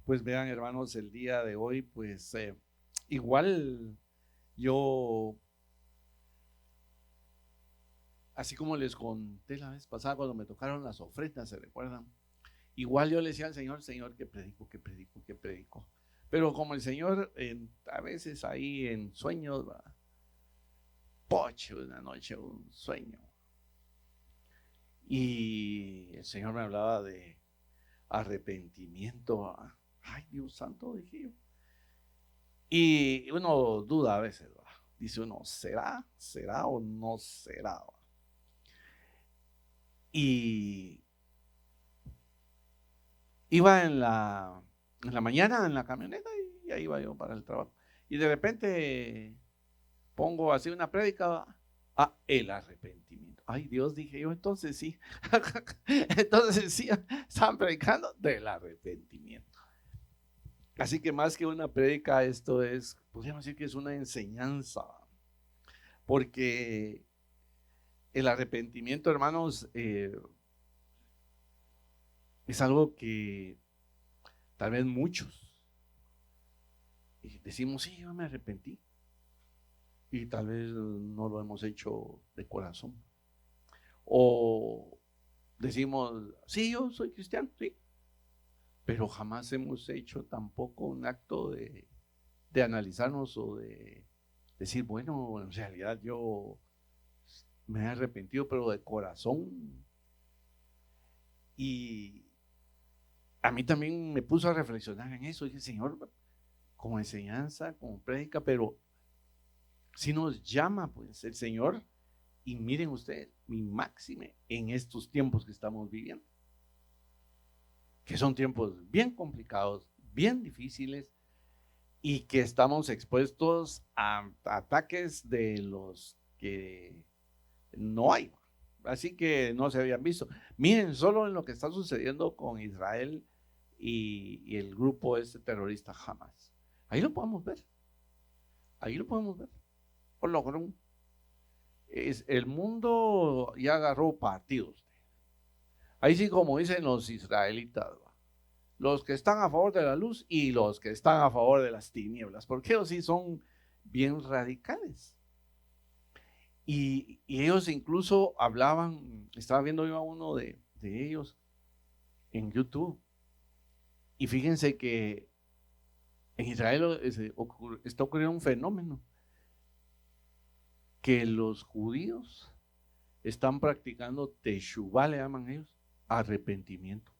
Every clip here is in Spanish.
Pues vean, hermanos, el día de hoy, pues igual yo, así como les conté la vez pasada cuando me tocaron las ofrendas, ¿se recuerdan? Igual yo le decía al Señor, Señor, que predico, que predico, que predico. Pero como el Señor a veces ahí en sueños, va, poche, una noche, un sueño. Y el Señor me hablaba de arrepentimiento. Ay, Dios santo, dije yo. Y uno duda a veces, ¿va? Dice uno, ¿será? ¿Será o no será? ¿Va? Y iba en la mañana en la camioneta y ahí iba yo para el trabajo. Y de repente pongo así una prédica, ¿va? El arrepentimiento. Ay, Dios, dije yo, entonces sí. Entonces sí, estaban predicando del arrepentimiento. Así que más que una prédica, esto es, podríamos decir que es una enseñanza. Porque el arrepentimiento, hermanos, es algo que tal vez muchos decimos, sí, yo me arrepentí. Y tal vez no lo hemos hecho de corazón. O decimos, sí, yo soy cristiano, sí. Pero jamás hemos hecho tampoco un acto de analizarnos o de decir, bueno, en realidad yo me he arrepentido, pero de corazón. Y a mí también me puso a reflexionar en eso. Dije, Señor, como enseñanza, como prédica, pero si nos llama, pues, el Señor. Y miren ustedes, mi máxime en estos tiempos que estamos viviendo, que son tiempos bien complicados, bien difíciles, y que estamos expuestos a ataques de los que no hay, así que no se habían visto. Miren, solo en lo que está sucediendo con Israel y el grupo este terrorista Hamas. Ahí lo podemos ver. Ahí lo podemos ver. Por lo menos el mundo ya agarró partidos. Ahí sí, como dicen los israelitas, los que están a favor de la luz y los que están a favor de las tinieblas, porque ellos sí son bien radicales. Y ellos incluso hablaban, estaba viendo yo a uno de ellos en YouTube, y fíjense que en Israel está ocurriendo un fenómeno, que los judíos están practicando teshuvá, le llaman ellos, arrepentimiento.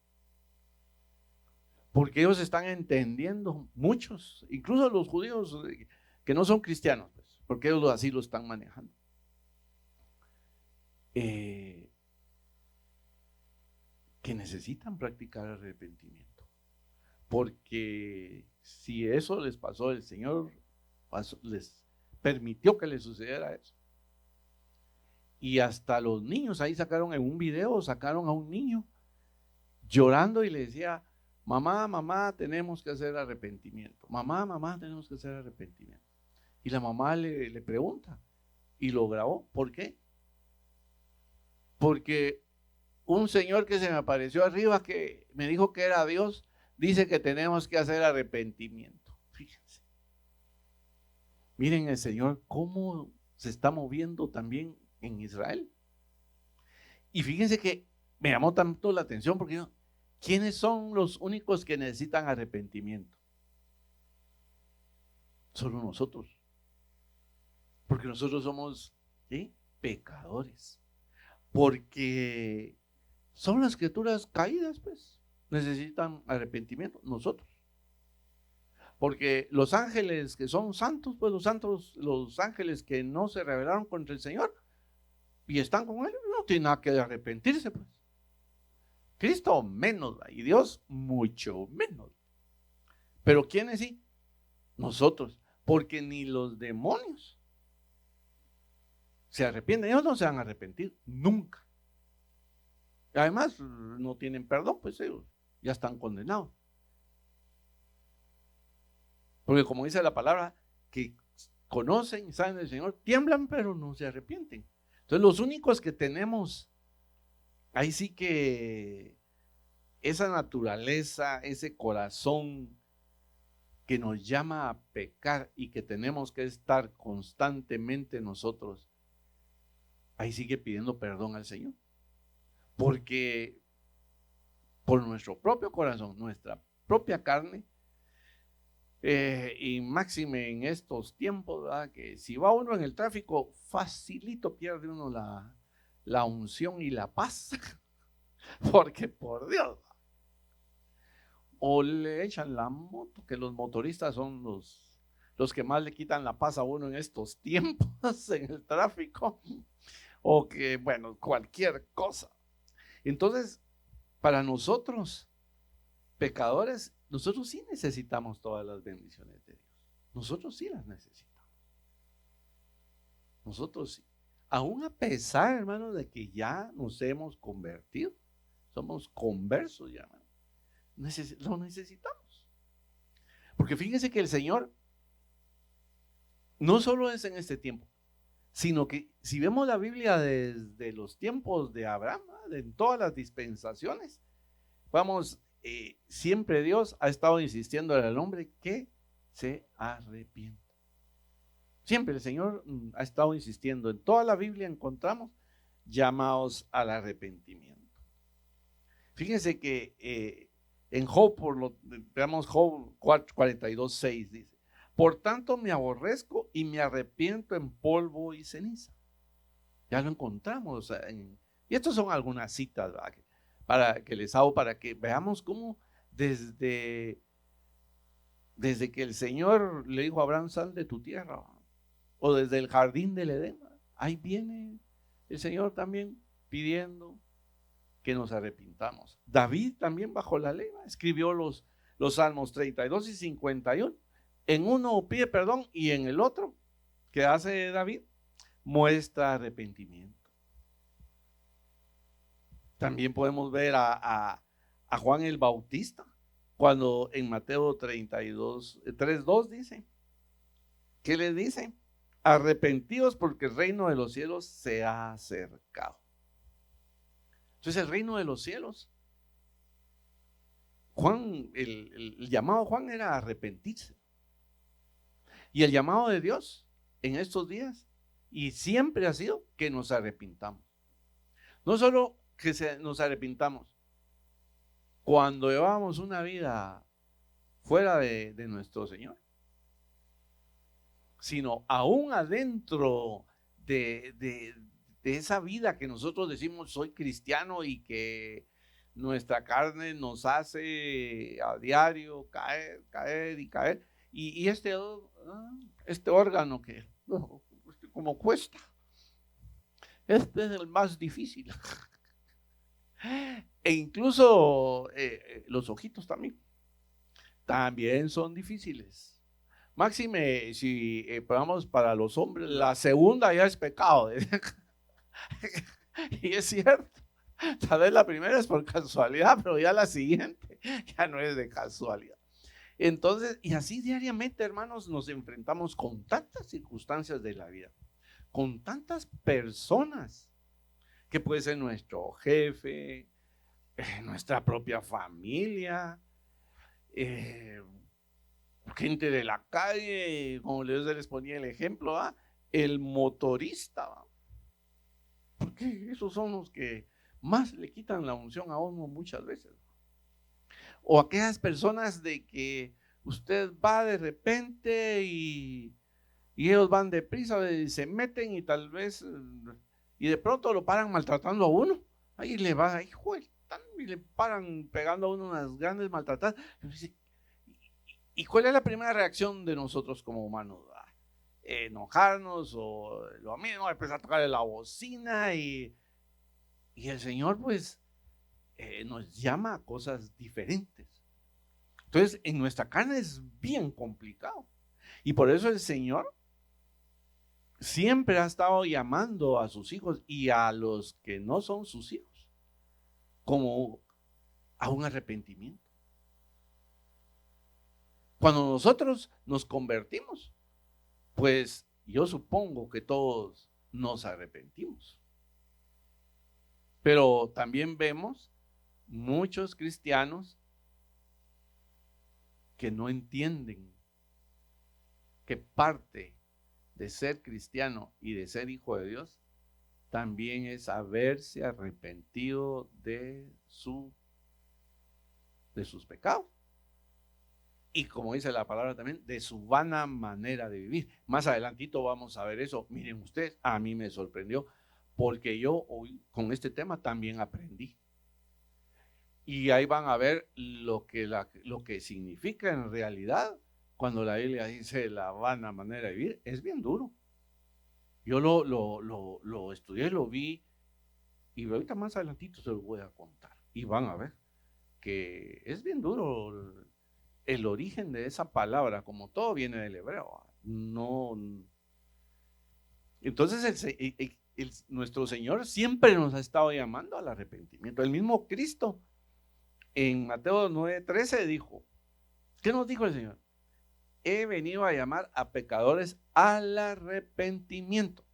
Porque ellos están entendiendo, muchos, incluso los judíos que no son cristianos, pues, porque ellos así lo están manejando. Que necesitan practicar arrepentimiento. Porque si eso les pasó, el Señor les permitió que les sucediera eso. Y hasta los niños, ahí sacaron en un video, sacaron a un niño llorando y le decía, mamá, mamá, tenemos que hacer arrepentimiento. Mamá, mamá, tenemos que hacer arrepentimiento. Y la mamá le pregunta y lo grabó. ¿Por qué? Porque un señor que se me apareció arriba que me dijo que era Dios, dice que tenemos que hacer arrepentimiento. Fíjense. Miren el Señor cómo se está moviendo también en Israel. Y fíjense que me llamó tanto la atención porque ¿quiénes son los únicos que necesitan arrepentimiento? Solo nosotros. Porque nosotros somos, ¿sí?, pecadores. Porque son las criaturas caídas, pues, necesitan arrepentimiento, nosotros. Porque los ángeles que son santos, pues los santos, los ángeles que no se rebelaron contra el Señor y están con él, no tienen nada que arrepentirse, pues. Cristo menos, y Dios mucho menos. Pero ¿quiénes sí? Nosotros, porque ni los demonios se arrepienten, ellos no se van a arrepentir nunca. Además, no tienen perdón, pues ellos ya están condenados. Porque como dice la palabra, que conocen y saben del Señor, tiemblan pero no se arrepienten. Entonces los únicos que tenemos, ahí sí que esa naturaleza, ese corazón que nos llama a pecar y que tenemos que estar constantemente nosotros, ahí sigue pidiendo perdón al Señor. Porque por nuestro propio corazón, nuestra propia carne, y máxime en estos tiempos, ¿verdad? Que si va uno en el tráfico, facilito pierde uno la unción y la paz, porque por Dios, o le echan la moto, que los motoristas son los que más le quitan la paz a uno en estos tiempos en el tráfico, o que, bueno, cualquier cosa. Entonces, para nosotros, pecadores, nosotros sí necesitamos todas las bendiciones de Dios. Nosotros sí las necesitamos. Nosotros sí. Aún a pesar, hermano, de que ya nos hemos convertido, somos conversos ya, hermano, lo necesitamos. Porque fíjense que el Señor no solo es en este tiempo, sino que si vemos la Biblia desde los tiempos de Abraham, en todas las dispensaciones, vamos, siempre Dios ha estado insistiendo al hombre que se arrepienta. Siempre el Señor ha estado insistiendo. En toda la Biblia encontramos llamados al arrepentimiento. Fíjense que en Job, veamos Job 42:6, dice: por tanto me aborrezco y me arrepiento en polvo y ceniza. Ya lo encontramos. Y estas son algunas citas, ¿verdad?, para que les hago, para que veamos cómo desde que el Señor le dijo a Abraham: sal de tu tierra, o desde el jardín del Edén, ahí viene el Señor también pidiendo que nos arrepintamos. David también bajo la ley escribió los Salmos 32 y 51. En uno pide perdón y en el otro, que hace David, muestra arrepentimiento. También podemos ver a Juan el Bautista, cuando en Mateo 3:2 dice, ¿qué le dice? Arrepentidos porque el reino de los cielos se ha acercado. Entonces el reino de los cielos, Juan, el llamado de Juan era arrepentirse. Y el llamado de Dios en estos días, y siempre ha sido, que nos arrepintamos. No solo que nos arrepintamos cuando llevamos una vida fuera de nuestro Señor, sino aún adentro de esa vida que nosotros decimos soy cristiano y que nuestra carne nos hace a diario caer y caer. Y este órgano que como cuesta, este es el más difícil. E incluso los ojitos también son difíciles. Máxime, si vamos para los hombres, la segunda ya es pecado. Y es cierto, tal vez la primera es por casualidad, pero ya la siguiente ya no es de casualidad. Entonces, y así diariamente, hermanos, nos enfrentamos con tantas circunstancias de la vida, con tantas personas, que puede ser nuestro jefe, nuestra propia familia, gente de la calle, como les ponía el ejemplo, el motorista, porque esos son los que más le quitan la unción a uno muchas veces. O aquellas personas de que usted va de repente y ellos van deprisa y se meten y tal vez, y de pronto lo paran maltratando a uno. Ahí le va, hijo, y le paran pegando a uno unas grandes maltratadas. ¿Y cuál es la primera reacción de nosotros como humanos? Enojarnos o lo mismo, empezar a tocarle la bocina y el Señor pues nos llama a cosas diferentes. Entonces en nuestra carne es bien complicado y por eso el Señor siempre ha estado llamando a sus hijos y a los que no son sus hijos como a un arrepentimiento. Cuando nosotros nos convertimos, pues yo supongo que todos nos arrepentimos. Pero también vemos muchos cristianos que no entienden que parte de ser cristiano y de ser hijo de Dios también es haberse arrepentido de sus pecados. Y como dice la palabra también, de su vana manera de vivir. Más adelantito vamos a ver eso. Miren ustedes, a mí me sorprendió, porque yo hoy con este tema también aprendí. Y ahí van a ver lo que significa en realidad cuando la Biblia dice la vana manera de vivir. Es bien duro. Yo lo estudié, lo vi, y ahorita más adelantito se los voy a contar. Y van a ver que es bien duro el origen de esa palabra, como todo viene del hebreo. No. Entonces nuestro Señor siempre nos ha estado llamando al arrepentimiento. El mismo Cristo en Mateo 9:13 dijo, ¿qué nos dijo el Señor? He venido a llamar a pecadores al arrepentimiento.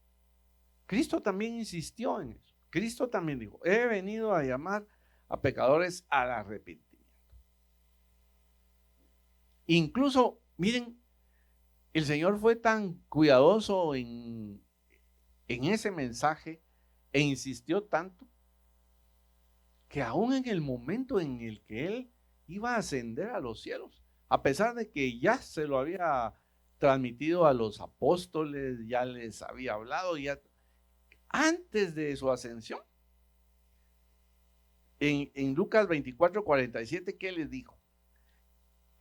Cristo también insistió en eso. Cristo también dijo, he venido a llamar a pecadores al arrepentimiento. Incluso, miren, el Señor fue tan cuidadoso en ese mensaje e insistió tanto que aún en el momento en el que Él iba a ascender a los cielos, a pesar de que ya se lo había transmitido a los apóstoles, ya les había hablado, ya antes de su ascensión, en Lucas 24:47, ¿qué les dijo?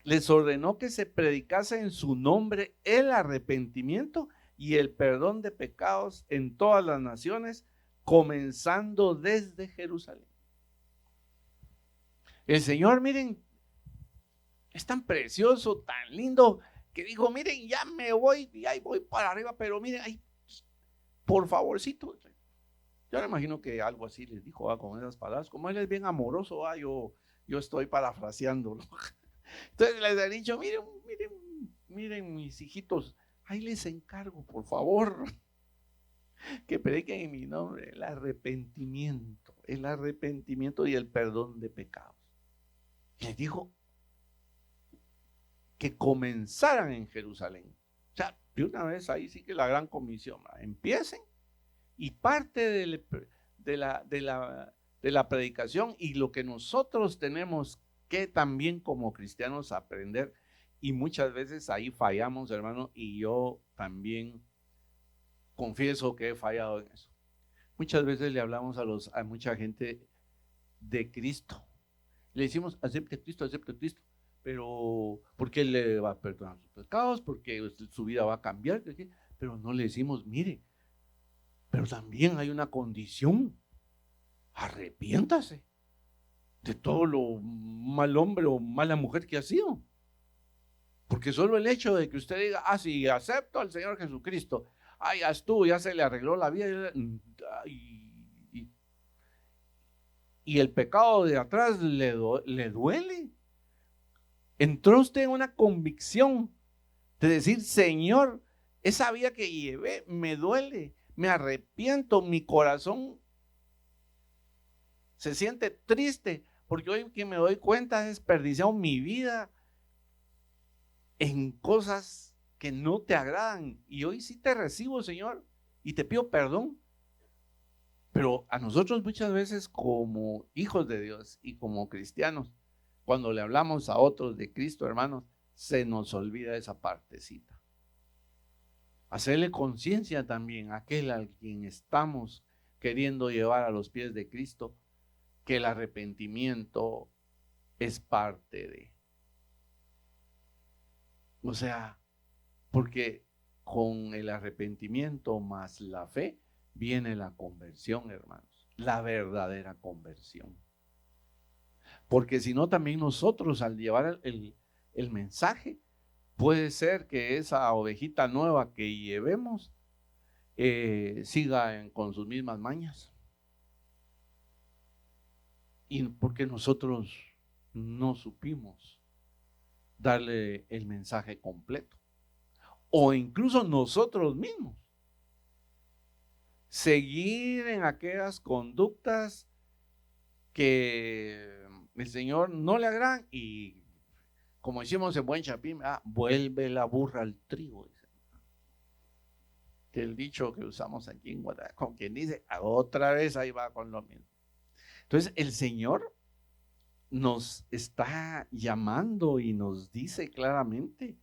Les ordenó que se predicase en su nombre el arrepentimiento y el perdón de pecados en todas las naciones, comenzando desde Jerusalén. El Señor, miren, es tan precioso, tan lindo, que dijo, miren, ya me voy, y ahí voy para arriba, pero miren, ahí, por favorcito. Yo me imagino que algo así les dijo, con esas palabras, como Él es bien amoroso, yo estoy parafraseándolo. Entonces les he dicho, miren mis hijitos, ahí les encargo, por favor, que prediquen en mi nombre el arrepentimiento y el perdón de pecados. Les dijo que comenzaran en Jerusalén. O sea, de una vez ahí sí que la gran comisión, empiecen, y parte de la predicación y lo que nosotros tenemos que también como cristianos aprender, y muchas veces ahí fallamos, hermano, y yo también confieso que he fallado en eso. Muchas veces le hablamos a mucha gente de Cristo, le decimos acepte Cristo, pero porque Él le va a perdonar sus pecados, porque su vida va a cambiar, pero no le decimos, mire, pero también hay una condición, arrepiéntase de todo lo mal hombre o mala mujer que ha sido. Porque solo el hecho de que usted diga, sí, acepto al Señor Jesucristo, ya estuvo, ya se le arregló la vida, y el pecado de atrás le duele. Entró usted en una convicción de decir, Señor, esa vida que llevé me duele, me arrepiento, mi corazón se siente triste, porque hoy que me doy cuenta he desperdiciado mi vida en cosas que no te agradan, y hoy sí te recibo, Señor, y te pido perdón. Pero a nosotros muchas veces como hijos de Dios y como cristianos, cuando le hablamos a otros de Cristo, hermanos, se nos olvida esa partecita. Hacerle conciencia también a aquel al quien estamos queriendo llevar a los pies de Cristo, que el arrepentimiento es parte de. O sea, porque con el arrepentimiento más la fe viene la conversión, hermanos, la verdadera conversión. Porque si no, también nosotros al llevar el mensaje, puede ser que esa ovejita nueva que llevemos siga con sus mismas mañas. Y porque nosotros no supimos darle el mensaje completo. O incluso nosotros mismos seguir en aquellas conductas que el Señor no le agradan y, como decimos en buen chapín, vuelve la burra al trigo. Que el dicho que usamos aquí en Guadalajara, con quien dice, otra vez ahí va con lo mismo. Entonces el Señor nos está llamando y nos dice claramente,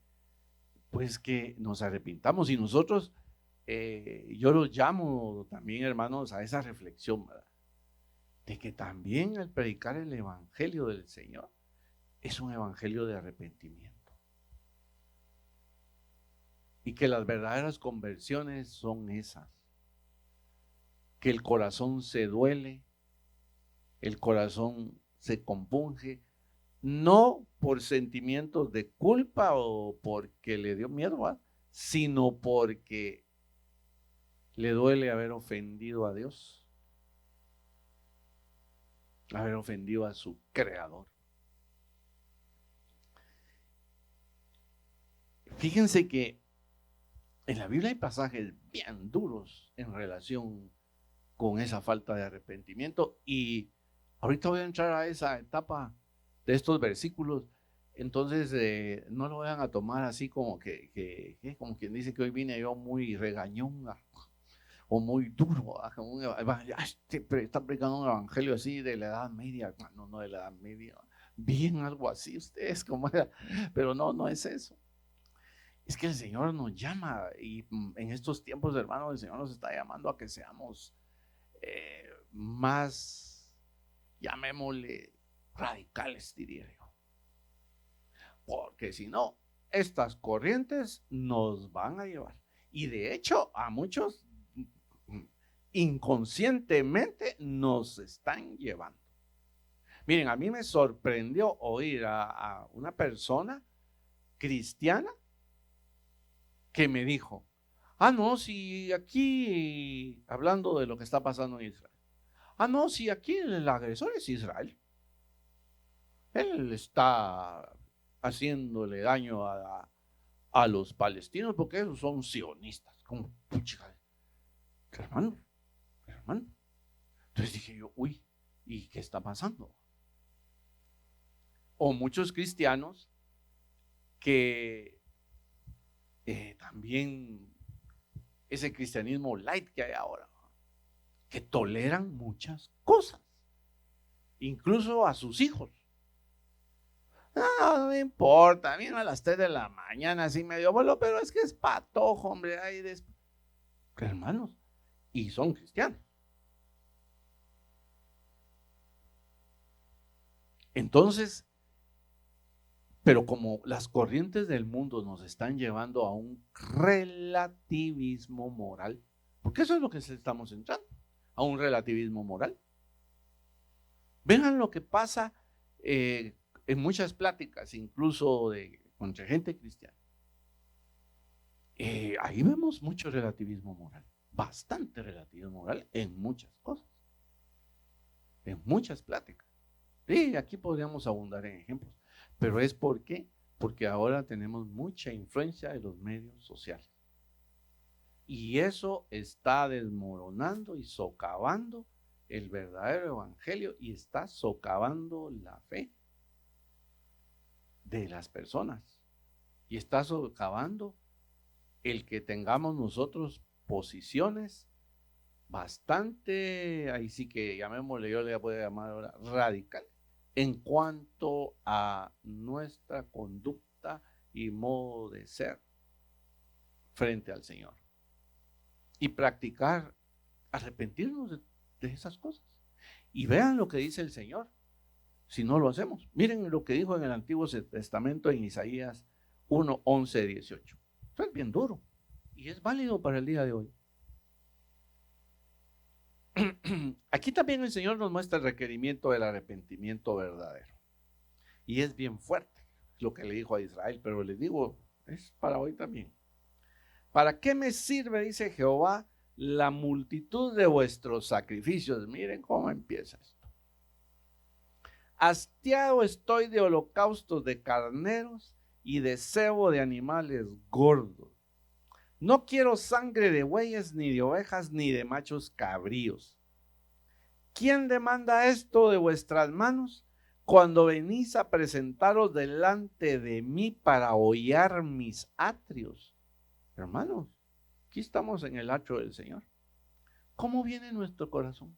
pues que nos arrepintamos. Y nosotros, yo los llamo también, hermanos, a esa reflexión, ¿verdad? De que también al predicar el evangelio del Señor es un evangelio de arrepentimiento. Y que las verdaderas conversiones son esas. Que el corazón se duele, el corazón se compunge, no por sentimientos de culpa o porque le dio miedo, ¿verdad? Sino porque le duele haber ofendido a Dios, haber ofendido a su creador. Fíjense que en la Biblia hay pasajes bien duros en relación con esa falta de arrepentimiento, y ahorita voy a entrar a esa etapa de estos versículos. Entonces no lo vayan a tomar así como que como quien dice que hoy vine yo muy regañón o muy duro, está predicando un evangelio así de la Edad Media. No de la Edad Media, bien algo así ustedes como era, pero no es eso. Es que el Señor nos llama, y en estos tiempos, hermanos, el Señor nos está llamando a que seamos más, llamémosle, radicales, diría yo. Porque si no, estas corrientes nos van a llevar. Y de hecho, a muchos inconscientemente nos están llevando. Miren, a mí me sorprendió oír a una persona cristiana que me dijo, no, si aquí, hablando de lo que está pasando en Israel, no, si aquí el agresor es Israel, él está haciéndole daño a los palestinos porque esos son sionistas. Como, pucha, hermano. Entonces dije yo, uy, ¿y qué está pasando? O muchos cristianos que también ese cristianismo light que hay ahora, que toleran muchas cosas, incluso a sus hijos. No me importa, viene a las 3 de la mañana así medio vuelo, pero es que es patojo, hombre. Hermanos, y son cristianos. Entonces, pero como las corrientes del mundo nos están llevando a un relativismo moral, porque eso es lo que estamos entrando, a un relativismo moral. Vean lo que pasa en muchas pláticas, incluso entre gente cristiana. Ahí vemos mucho relativismo moral, bastante relativismo moral en muchas cosas, en muchas pláticas. Sí, aquí podríamos abundar en ejemplos, pero es porque ahora tenemos mucha influencia de los medios sociales. Y eso está desmoronando y socavando el verdadero evangelio y está socavando la fe de las personas. Y está socavando el que tengamos nosotros posiciones bastante, ahí sí que llamémosle, yo le voy a llamar ahora radical, en cuanto a nuestra conducta y modo de ser frente al Señor. Y practicar, arrepentirnos de esas cosas. Y vean lo que dice el Señor, si no lo hacemos. Miren lo que dijo en el Antiguo Testamento en Isaías 1, 11, 18. Esto es bien duro y es válido para el día de hoy. Aquí también el Señor nos muestra el requerimiento del arrepentimiento verdadero. Y es bien fuerte lo que le dijo a Israel, pero les digo, es para hoy también. ¿Para qué me sirve, dice Jehová, la multitud de vuestros sacrificios? Miren cómo empieza esto. Hastiado estoy de holocaustos de carneros y de cebo de animales gordos. No quiero sangre de bueyes, ni de ovejas, ni de machos cabríos. ¿Quién demanda esto de vuestras manos? Cuando venís a presentaros delante de mí para hollar mis atrios. Hermanos, aquí estamos en el atrio del Señor. ¿Cómo viene nuestro corazón?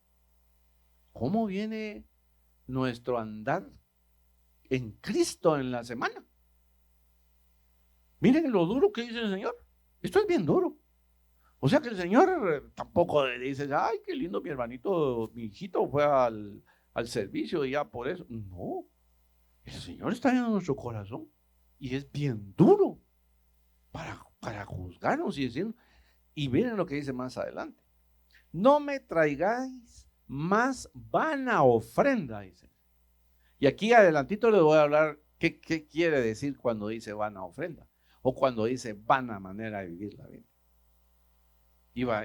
¿Cómo viene nuestro andar en Cristo en la semana? Miren lo duro que dice el Señor. Esto es bien duro. O sea que el Señor tampoco dice, ay, qué lindo mi hermanito, mi hijito fue al servicio y ya por eso. No, el Señor está en nuestro corazón y es bien duro para juzgarnos y decir, y miren lo que dice más adelante. No me traigáis más vana ofrenda, dice. Y aquí adelantito les voy a hablar qué quiere decir cuando dice vana ofrenda o cuando dice vana manera de vivir la vida.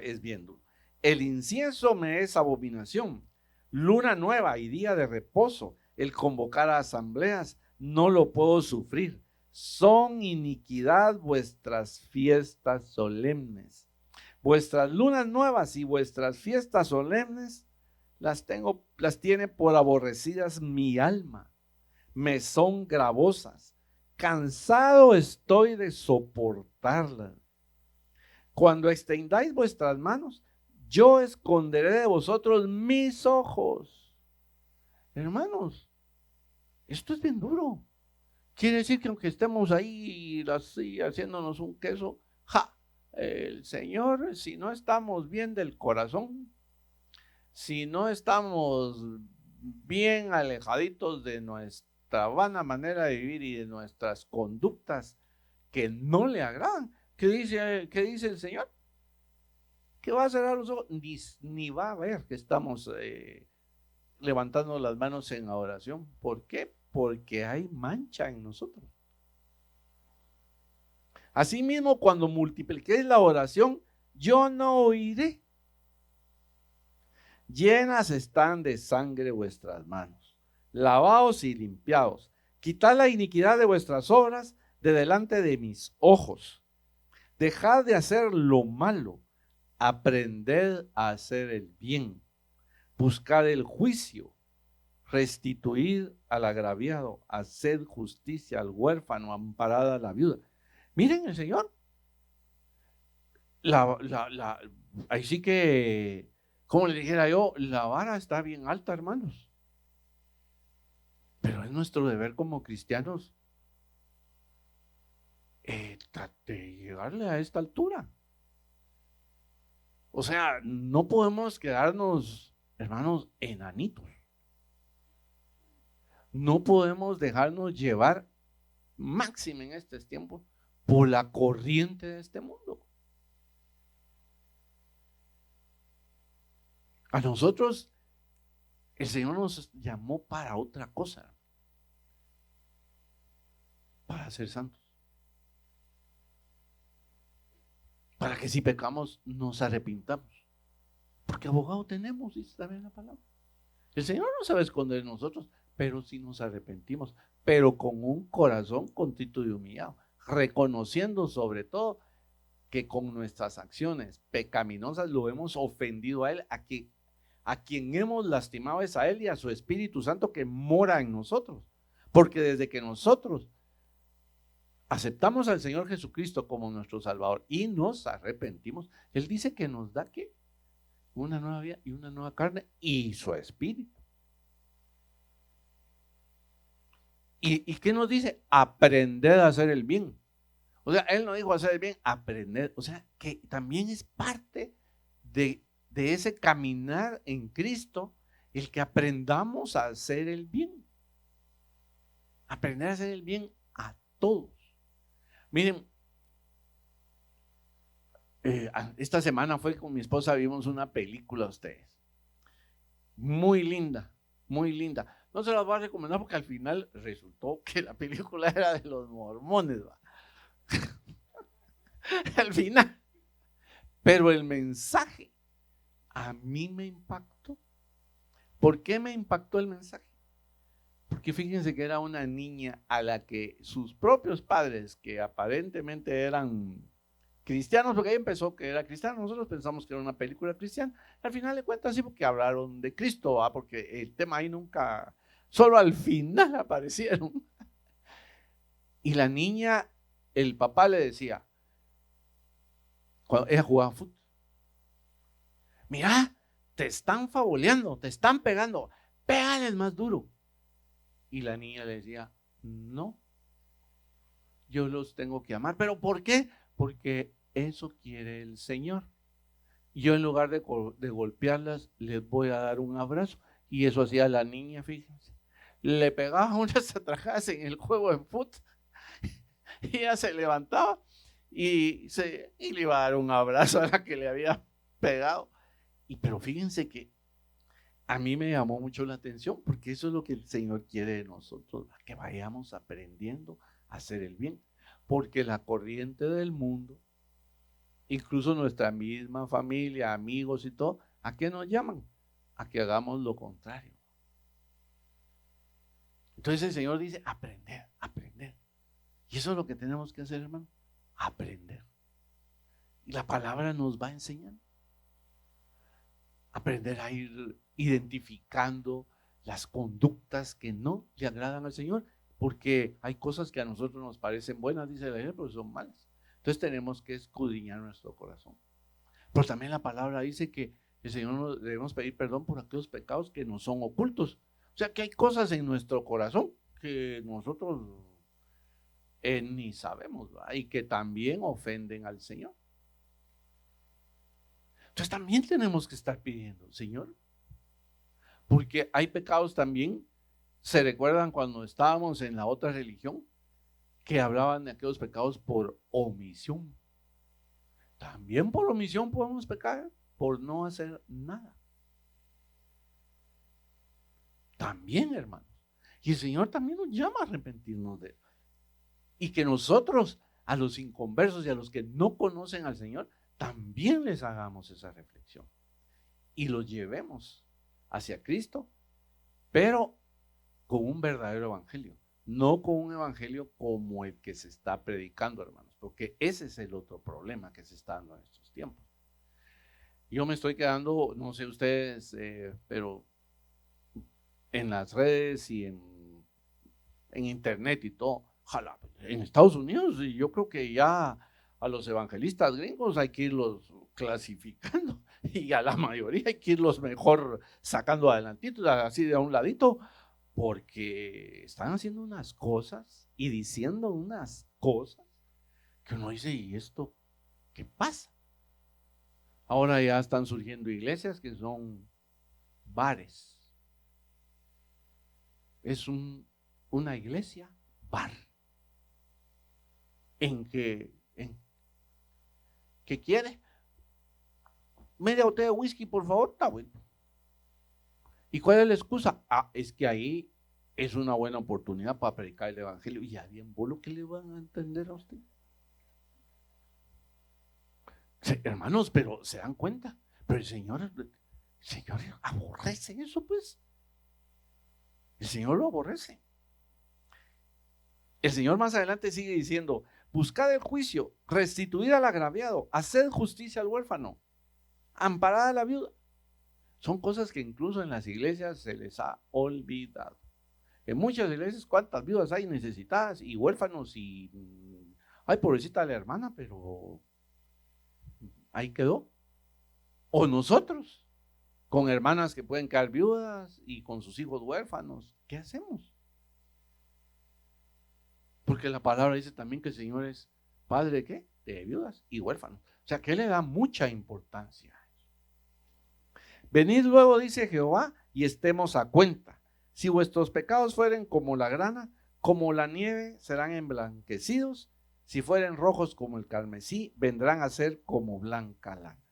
Es bien duro. El incienso me es abominación. Luna nueva y día de reposo, el convocar a asambleas, no lo puedo sufrir. Son iniquidad vuestras fiestas solemnes. Vuestras lunas nuevas y vuestras fiestas solemnes las tiene por aborrecidas mi alma. Me son gravosas. Cansado estoy de soportarlas. Cuando extendáis vuestras manos, yo esconderé de vosotros mis ojos. Hermanos, esto es bien duro. Quiere decir que aunque estemos ahí así haciéndonos un queso, el Señor, si no estamos bien del corazón, si no estamos bien alejaditos de nuestra vana manera de vivir y de nuestras conductas que no le agradan, ¿qué dice el Señor? Que va a cerrar los ojos, ni va a ver que estamos levantando las manos en la oración. ¿Por qué? Porque hay mancha en nosotros. Asimismo, cuando multipliquéis la oración, yo no oiré. Llenas están de sangre vuestras manos. Lavaos y limpiaos. Quitad la iniquidad de vuestras obras de delante de mis ojos. Dejad de hacer lo malo. Aprended a hacer el bien. Buscad el juicio. Restituid al agraviado. Haced justicia al huérfano. Amparad a la viuda. Miren el Señor. Ahí sí que, como le dijera yo, la vara está bien alta, hermanos. Pero es nuestro deber como cristianos de llegarle a esta altura. O sea, no podemos quedarnos, hermanos, enanitos. No podemos dejarnos llevar, máximo en estos tiempos, por la corriente de este mundo. A nosotros, el Señor nos llamó para otra cosa, para ser santos. Para que si pecamos nos arrepintamos. Porque abogado tenemos, dice también la palabra. El Señor no se va a esconder de nosotros, pero si nos arrepentimos, pero con un corazón contrito y humillado, reconociendo sobre todo que con nuestras acciones pecaminosas lo hemos ofendido a Él, a quien hemos lastimado es a Él y a su Espíritu Santo que mora en nosotros. Porque desde que nosotros aceptamos al Señor Jesucristo como nuestro Salvador y nos arrepentimos, Él dice que nos da ¿qué? Una nueva vida y una nueva carne y su Espíritu. ¿Y qué nos dice? Aprender a hacer el bien. O sea, Él no dijo hacer el bien, aprender. O sea, que también es parte de ese caminar en Cristo, el que aprendamos a hacer el bien. Aprender a hacer el bien a todos. Miren, esta semana fue con mi esposa, vimos una película ustedes. Muy linda, muy linda. No se las voy a recomendar porque al final resultó que la película era de los mormones, ¿va? Al final. Pero el mensaje a mí me impactó. ¿Por qué me impactó el mensaje? Porque fíjense que era una niña a la que sus propios padres, que aparentemente eran cristianos, porque ahí empezó que era cristiano, nosotros pensamos que era una película cristiana, al final de cuentas sí, porque hablaron de Cristo, ¿va? Porque el tema ahí nunca, solo al final aparecieron. Y la niña, el papá le decía, cuando ella jugaba fútbol, mira, te están fabuleando, te están pegando, pégales más duro. Y la niña le decía, no, yo los tengo que amar. ¿Pero por qué? Porque eso quiere el Señor. Yo en lugar de golpearlas, les voy a dar un abrazo. Y eso hacía la niña, fíjense. Le pegaba unas atrajadas en el juego de fútbol. Y ella se levantaba y le iba a dar un abrazo a la que le había pegado. Pero fíjense que a mí me llamó mucho la atención, porque eso es lo que el Señor quiere de nosotros, que vayamos aprendiendo a hacer el bien. Porque la corriente del mundo, incluso nuestra misma familia, amigos y todo, ¿a qué nos llaman? A que hagamos lo contrario. Entonces el Señor dice, aprender, aprender. Y eso es lo que tenemos que hacer, hermano, aprender. Y la palabra nos va a enseñar. Aprender a ir identificando las conductas que no le agradan al Señor, porque hay cosas que a nosotros nos parecen buenas, dice la Biblia, pero son malas. Entonces tenemos que escudriñar nuestro corazón. Pero también la palabra dice que el Señor nos debemos pedir perdón por aquellos pecados que nos son ocultos. O sea que hay cosas en nuestro corazón que nosotros ni sabemos, ¿verdad? Y que también ofenden al Señor. Entonces también tenemos que estar pidiendo, Señor, porque hay pecados también. ¿Se recuerdan cuando estábamos en la otra religión que hablaban de aquellos pecados por omisión? También por omisión podemos pecar, por no hacer nada. También, hermanos. Y el Señor también nos llama a arrepentirnos de él. Y que nosotros, a los inconversos y a los que no conocen al Señor, también les hagamos esa reflexión y los llevemos hacia Cristo, pero con un verdadero evangelio, no con un evangelio como el que se está predicando, hermanos, porque ese es el otro problema que se está dando en estos tiempos. Yo me estoy quedando, no sé ustedes, pero en las redes y en internet y todo, ojalá, en Estados Unidos, y yo creo que ya a los evangelistas gringos hay que irlos clasificando y a la mayoría hay que irlos mejor sacando adelantitos, así de a un ladito, porque están haciendo unas cosas y diciendo unas cosas que uno dice, ¿y esto qué pasa? Ahora ya están surgiendo iglesias que son bares. Es una iglesia bar. ¿Qué quiere? Media botella de whisky, por favor, está bueno. ¿Y cuál es la excusa? Es que ahí es una buena oportunidad para predicar el evangelio. Y ya bien, ¿vos lo que le van a entender a usted? Sí, hermanos, pero se dan cuenta. Pero el Señor aborrece eso, pues. El Señor lo aborrece. El Señor más adelante sigue diciendo, buscad el juicio, restituid al agraviado, haced justicia al huérfano, amparad a la viuda. Son cosas que incluso en las iglesias se les ha olvidado. En muchas iglesias, ¿cuántas viudas hay necesitadas y huérfanos? Ay, pobrecita la hermana, pero ahí quedó. O nosotros, con hermanas que pueden quedar viudas y con sus hijos huérfanos, ¿qué hacemos? Porque la palabra dice también que el Señor es padre de ¿qué? De viudas y huérfanos. O sea, que Él le da mucha importancia. Venid luego, dice Jehová, y estemos a cuenta. Si vuestros pecados fueren como la grana, como la nieve, serán emblanquecidos. Si fueren rojos como el carmesí, vendrán a ser como blanca lana.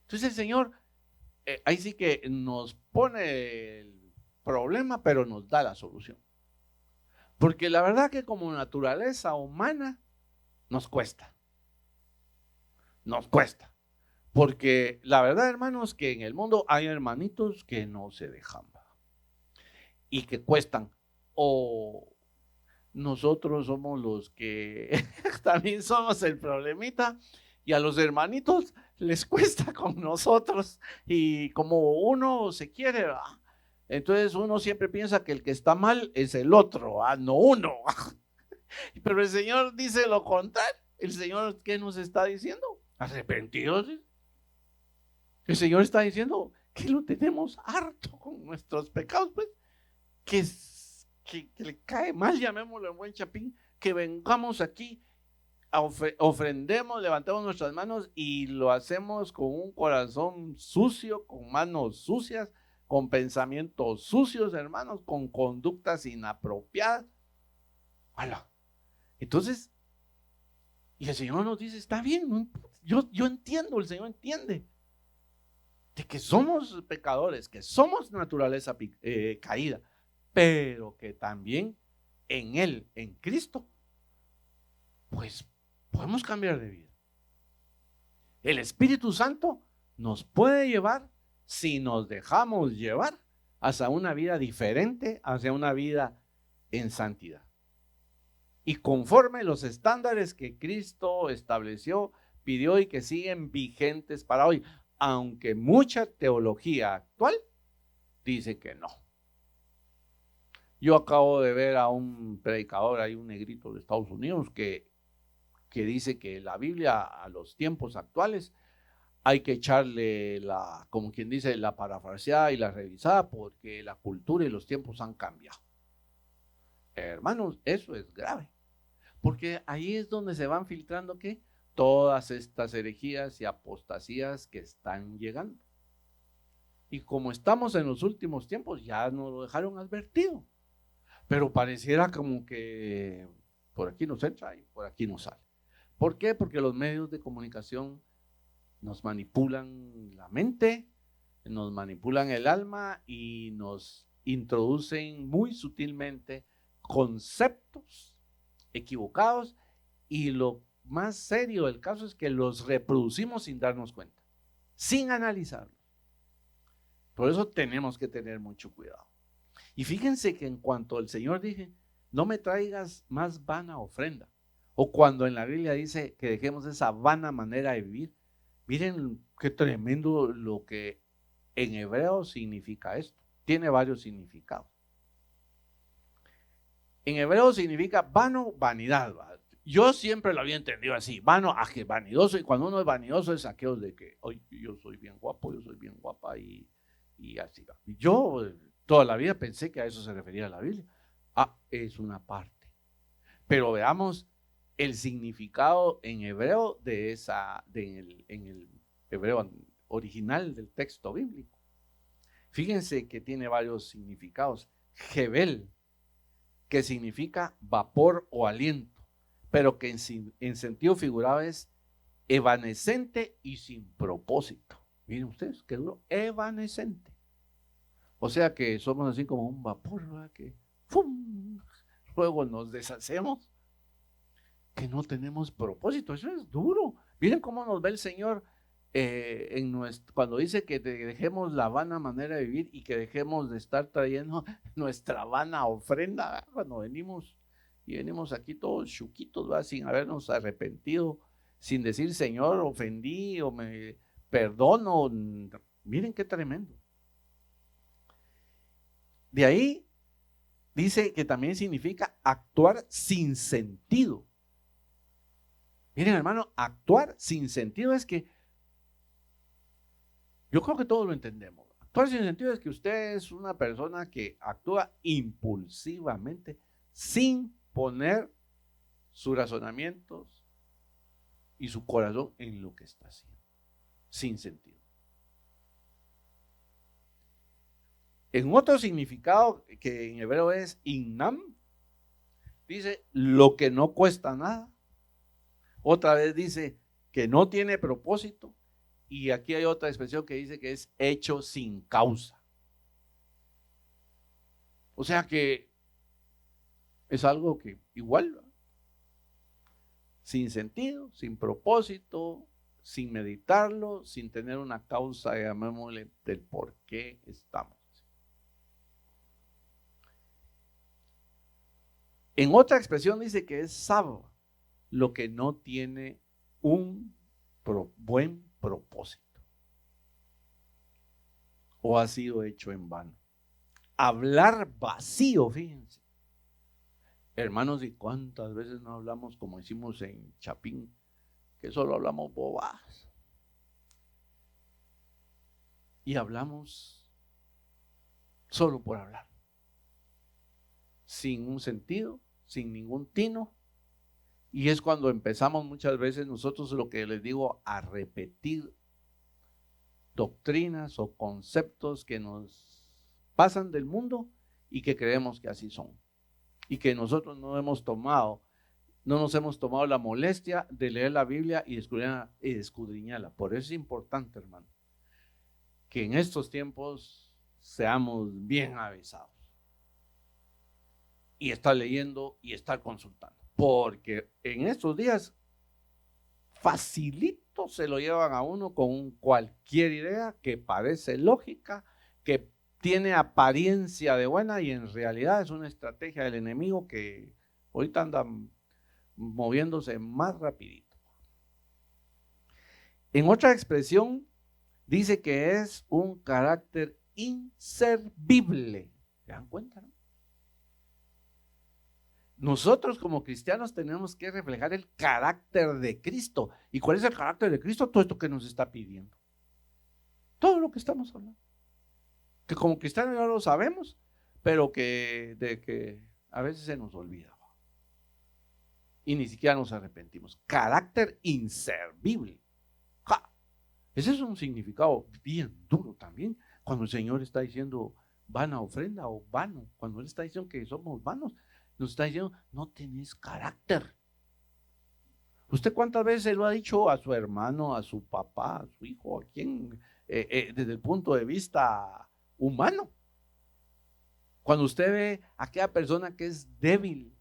Entonces el Señor, ahí sí que nos pone el problema, pero nos da la solución. Porque la verdad que como naturaleza humana nos cuesta. Nos cuesta. Porque la verdad, hermanos, que en el mundo hay hermanitos que no se dejan y que cuestan o nosotros somos los que también somos el problemita, y a los hermanitos les cuesta con nosotros, y como uno se quiere, ¿verdad? Entonces uno siempre piensa que el que está mal es el otro, no uno. Pero el Señor dice lo contrario. El Señor, ¿qué nos está diciendo? Arrepentidos. El Señor está diciendo que lo tenemos harto con nuestros pecados, pues, que le cae mal, llamémoslo en buen chapín, que vengamos aquí, ofrendemos, levantemos nuestras manos y lo hacemos con un corazón sucio, con manos sucias, con pensamientos sucios, hermanos, con conductas inapropiadas. ¡Hala! Entonces, y el Señor nos dice, está bien, no, yo entiendo, el Señor entiende de que somos pecadores, que somos naturaleza caída, pero que también en Él, en Cristo, pues podemos cambiar de vida. El Espíritu Santo nos puede llevar, si nos dejamos llevar, hacia una vida diferente, hacia una vida en santidad. Y conforme los estándares que Cristo estableció, pidió y que siguen vigentes para hoy, aunque mucha teología actual dice que no. Yo acabo de ver a un predicador, hay un negrito de Estados Unidos que dice que la Biblia a los tiempos actuales hay que echarle como quien dice, la parafraseada y la revisada, porque la cultura y los tiempos han cambiado. Hermanos, eso es grave, porque ahí es donde se van filtrando ¿qué? Todas estas herejías y apostasías que están llegando. Y como estamos en los últimos tiempos, ya nos lo dejaron advertido, pero pareciera como que por aquí nos entra y por aquí nos sale. ¿Por qué? Porque los medios de comunicación nos manipulan la mente, nos manipulan el alma y nos introducen muy sutilmente conceptos equivocados, y lo más serio del caso es que los reproducimos sin darnos cuenta, sin analizarlos. Por eso tenemos que tener mucho cuidado. Y fíjense que en cuanto el Señor dije, no me traigas más vana ofrenda, o cuando en la Biblia dice que dejemos esa vana manera de vivir, miren qué tremendo lo que en hebreo significa esto. Tiene varios significados. En hebreo significa vano, vanidad. Yo siempre lo había entendido así, vano, vanidoso, y cuando uno es vanidoso es aquello de que hoy yo soy bien guapo, yo soy bien guapa y así. Yo toda la vida pensé que a eso se refería la Biblia. Es una parte. Pero veamos el significado en hebreo en el hebreo original del texto bíblico. Fíjense que tiene varios significados. Jebel, que significa vapor o aliento, pero que en sentido figurado es evanescente y sin propósito. Miren ustedes, qué duro, evanescente. O sea que somos así como un vapor, ¿verdad? Que ¡fum! Luego nos deshacemos, que no tenemos propósito. Eso es duro. Miren cómo nos ve el Señor cuando dice que dejemos la vana manera de vivir y que dejemos de estar trayendo nuestra vana ofrenda, ¿verdad? Cuando venimos aquí todos chuquitos, ¿verdad? Sin habernos arrepentido, sin decir Señor, ofendí o me perdono. Miren qué tremendo. De ahí dice que también significa actuar sin sentido. Miren, hermano, actuar sin sentido es que yo creo que todos lo entendemos. Actuar sin sentido es que usted es una persona que actúa impulsivamente sin poner sus razonamientos y su corazón en lo que está haciendo. Sin sentido. En otro significado que en hebreo es innam, dice lo que no cuesta nada. Otra vez dice que no tiene propósito. Y aquí hay otra expresión que dice que es hecho sin causa. O sea que es algo que igual, ¿no? Sin sentido, sin propósito, sin meditarlo, sin tener una causa, llamémosle, del por qué estamos. En otra expresión dice que es sab, lo que no tiene un buen propósito o ha sido hecho en vano. Hablar vacío, fíjense. Hermanos, ¿y cuántas veces no hablamos como hicimos en Chapín? Que solo hablamos bobadas. Y hablamos solo por hablar. Sin un sentido, sin ningún tino. Y es cuando empezamos muchas veces nosotros, lo que les digo, a repetir doctrinas o conceptos que nos pasan del mundo y que creemos que así son. Y que nosotros no nos hemos tomado la molestia de leer la Biblia y escudriñarla. Por eso es importante, hermano, que en estos tiempos seamos bien avisados y estar leyendo y estar consultando, porque en estos días facilito se lo llevan a uno con cualquier idea que parece lógica, que tiene apariencia de buena y en realidad es una estrategia del enemigo que ahorita anda moviéndose más rapidito. En otra expresión dice que es un carácter inservible. ¿Se dan cuenta, no? Nosotros como cristianos tenemos que reflejar el carácter de Cristo. ¿Y cuál es el carácter de Cristo? Todo esto que nos está pidiendo. Todo lo que estamos hablando. Que como cristianos ya lo sabemos, pero que a veces se nos olvida. Y ni siquiera nos arrepentimos. Carácter inservible. ¡Ja! Ese es un significado bien duro también. Cuando el Señor está diciendo vana ofrenda o vano, cuando Él está diciendo que somos vanos, nos está diciendo, no tenés carácter. ¿Usted cuántas veces lo ha dicho a su hermano, a su papá, a su hijo, a quien, desde el punto de vista humano? Cuando usted ve a aquella persona que es débil,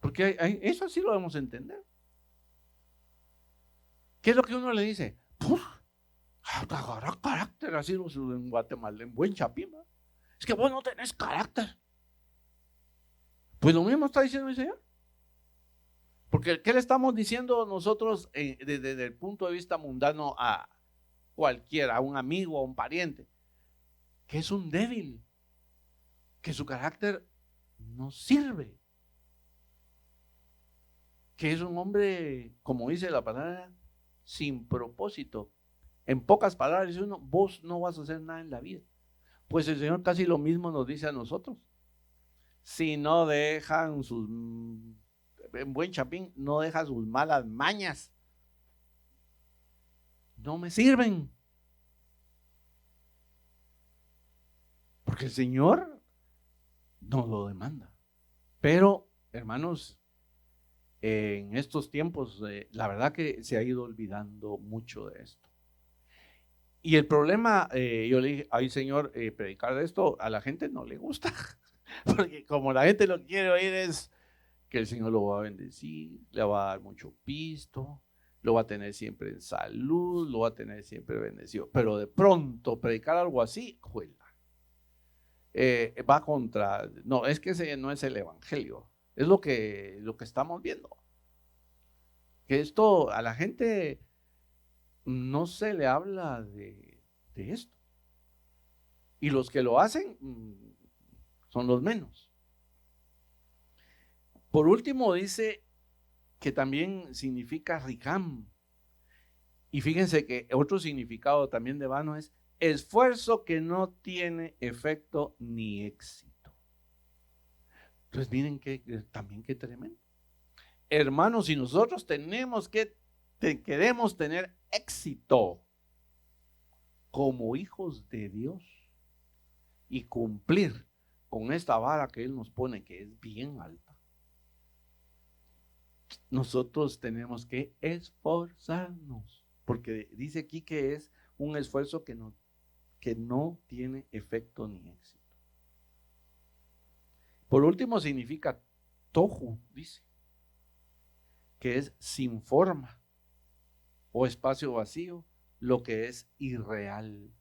porque eso sí lo debemos entender. ¿Qué es lo que uno le dice? Agarra carácter, así en Guatemala, en buen Chapín. Es que vos no tenés carácter. Pues lo mismo está diciendo el Señor. Porque ¿qué le estamos diciendo nosotros desde el punto de vista mundano a cualquiera, a un amigo, a un pariente? Que es un débil, que su carácter no sirve, que es un hombre, como dice la palabra, sin propósito. En pocas palabras dice uno, vos no vas a hacer nada en la vida. Pues el Señor casi lo mismo nos dice a nosotros. Si no dejan sus, en buen Chapín, no deja sus malas mañas, no me sirven. Porque el Señor nos lo demanda. Pero, hermanos, en estos tiempos, la verdad que se ha ido olvidando mucho de esto. Y el problema, yo le dije, ay Señor, predicar de esto a la gente no le gusta. Porque como la gente lo quiere oír es que el Señor lo va a bendecir, le va a dar mucho pisto, lo va a tener siempre en salud, lo va a tener siempre bendecido. Pero de pronto predicar algo así, juela. Va contra, no, es que ese no es el evangelio, es lo que estamos viendo. Que esto a la gente no se le habla de esto. Y los que lo hacen son los menos. Por último dice que también significa ricam. Y fíjense que otro significado también de vano es esfuerzo que no tiene efecto ni éxito. Entonces miren que también qué tremendo. Hermanos, si nosotros queremos tener éxito como hijos de Dios y cumplir con esta vara que Él nos pone, que es bien alta, nosotros tenemos que esforzarnos, porque dice aquí que es un esfuerzo que no tiene efecto ni éxito. Por último significa tohu, dice, que es sin forma o espacio vacío, lo que es irreal.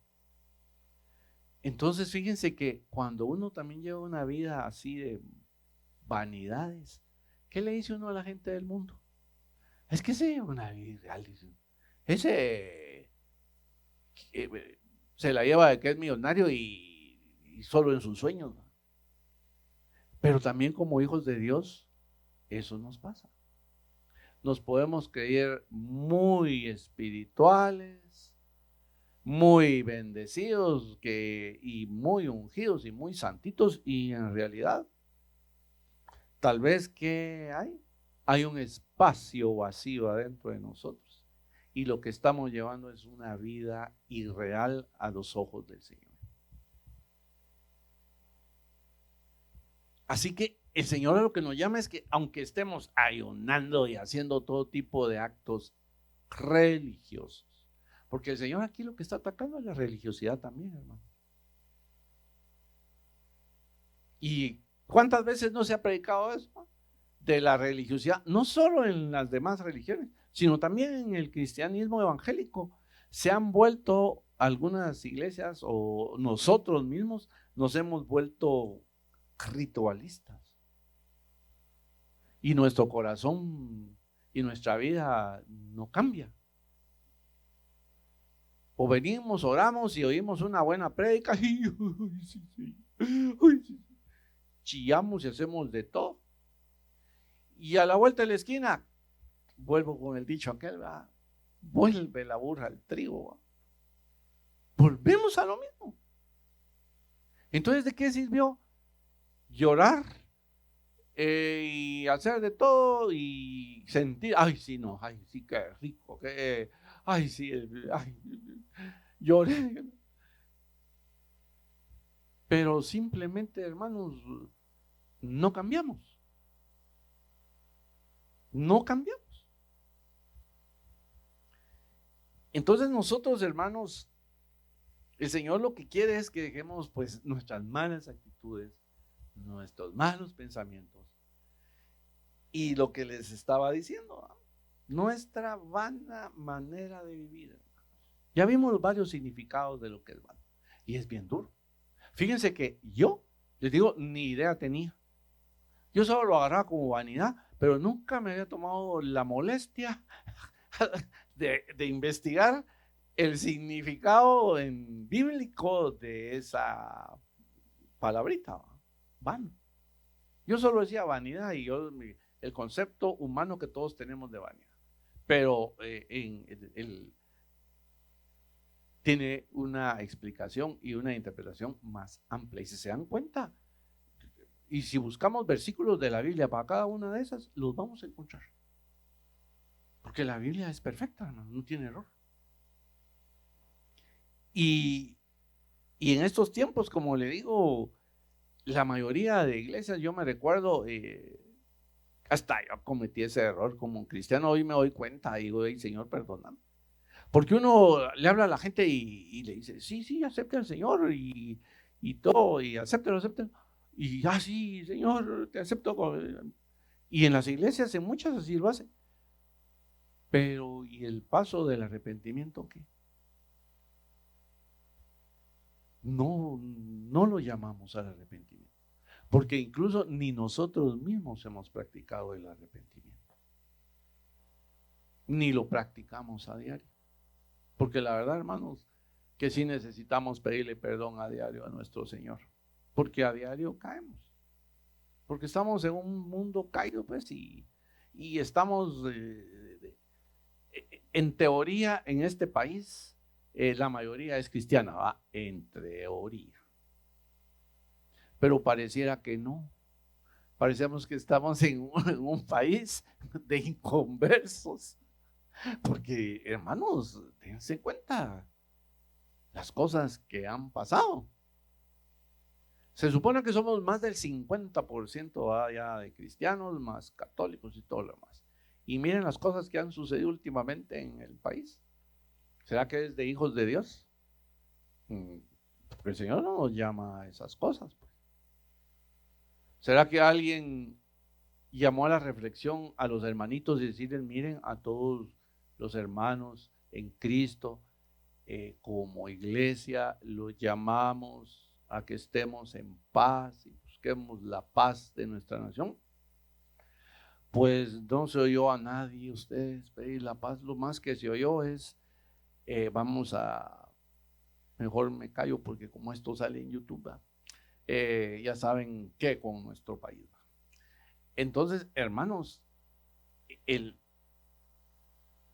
Entonces fíjense que cuando uno también lleva una vida así de vanidades. ¿Qué le dice uno a la gente del mundo? Es que ese es una vida irreal, ese se la lleva de que es millonario y solo en sus sueños. Pero también como hijos de Dios, eso nos pasa. Nos podemos creer muy espirituales, muy bendecidos y muy ungidos y muy santitos, y en realidad tal vez que hay un espacio vacío adentro de nosotros, y lo que estamos llevando es una vida irreal a los ojos del Señor. Así que el Señor a lo que nos llama es que aunque estemos ayunando y haciendo todo tipo de actos religiosos, porque el Señor aquí lo que está atacando es la religiosidad también, hermano. ¿Y cuántas veces no se ha predicado eso? De la religiosidad, no solo en las demás religiones, sino también en el cristianismo evangélico. Se han vuelto algunas iglesias, o nosotros mismos nos hemos vuelto ritualistas. Y nuestro corazón y nuestra vida no cambia. O venimos, oramos y oímos una buena prédica y chillamos y hacemos de todo. Y a la vuelta de la esquina, vuelvo con el dicho aquel, vuelve la burra al trigo. Volvemos a lo mismo. Entonces, ¿de qué sirvió llorar y hacer de todo y sentir, ay sí, no, ay sí, qué rico, ay sí, ay, lloré? Pero simplemente, hermanos, no cambiamos. No cambiamos. Entonces nosotros, hermanos, el Señor lo que quiere es que dejemos pues nuestras malas actitudes, nuestros malos pensamientos, y lo que les estaba diciendo, nuestra vana manera de vivir. Ya vimos varios significados de lo que es vano, y es bien duro. Fíjense que yo, les digo, ni idea tenía. Yo solo lo agarraba como vanidad, pero nunca me había tomado la molestia de investigar el significado en bíblico de esa palabrita, vano. Yo solo decía vanidad, y el concepto humano que todos tenemos de vanidad, pero tiene una explicación y una interpretación más amplia. Y si se dan cuenta, y si buscamos versículos de la Biblia para cada una de esas, los vamos a encontrar. Porque la Biblia es perfecta, hermano, no tiene error. Y en estos tiempos, como le digo, la mayoría de iglesias, yo me recuerdo, hasta yo cometí ese error como cristiano. Hoy me doy cuenta y digo, hey, Señor, perdóname. Porque uno le habla a la gente y le dice, sí, acepte al Señor y todo, y acéptelo. Y sí, Señor, te acepto. Y en las iglesias, en muchas así lo hacen. Pero, ¿y el paso del arrepentimiento qué? No lo llamamos al arrepentimiento, porque incluso ni nosotros mismos hemos practicado el arrepentimiento, ni lo practicamos a diario. Porque la verdad, hermanos, que sí necesitamos pedirle perdón a diario a nuestro Señor, porque a diario caemos, porque estamos en un mundo caído, pues, y estamos en teoría en este país. La mayoría es cristiana, ¿va? En teoría. Pero pareciera que no. Parecemos que estamos en un país de inconversos. Porque, hermanos, dense cuenta las cosas que han pasado. Se supone que somos más del 50% ya de cristianos, más católicos y todo lo demás. Y miren las cosas que han sucedido últimamente en el país. ¿Será que es de hijos de Dios? Porque el Señor no nos llama a esas cosas, pues. ¿Será que alguien llamó a la reflexión a los hermanitos y decirles, miren, a todos los hermanos en Cristo, como iglesia los llamamos a que estemos en paz y busquemos la paz de nuestra nación, pues no se oyó a nadie ustedes pedir la paz. Lo más que se oyó es, mejor me callo porque como esto sale en YouTube, ya saben qué con nuestro país. Entonces, hermanos,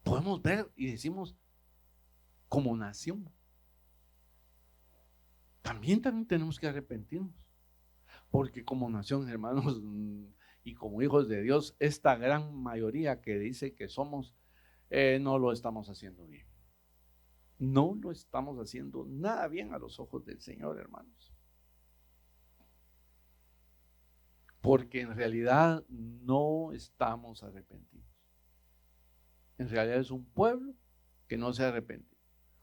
podemos ver y decimos, como nación, también tenemos que arrepentirnos, porque como nación, hermanos, y como hijos de Dios, esta gran mayoría que dice que somos, no lo estamos haciendo bien. No lo estamos haciendo nada bien a los ojos del Señor, hermanos. Porque en realidad no estamos arrepentidos. En realidad es un pueblo que no se arrepiente.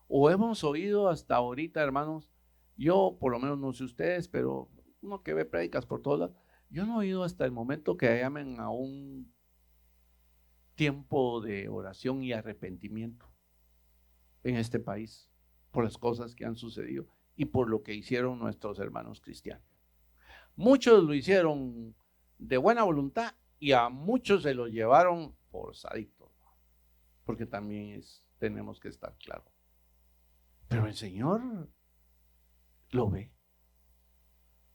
O hemos oído hasta ahorita, hermanos, yo por lo menos no sé ustedes, pero uno que ve prédicas por todos lados, yo no he oído hasta el momento que llamen a un tiempo de oración y arrepentimiento en este país por las cosas que han sucedido y por lo que hicieron nuestros hermanos cristianos. Muchos lo hicieron de buena voluntad y a muchos se lo llevaron forzaditos, porque también tenemos que estar claros. Pero el Señor lo ve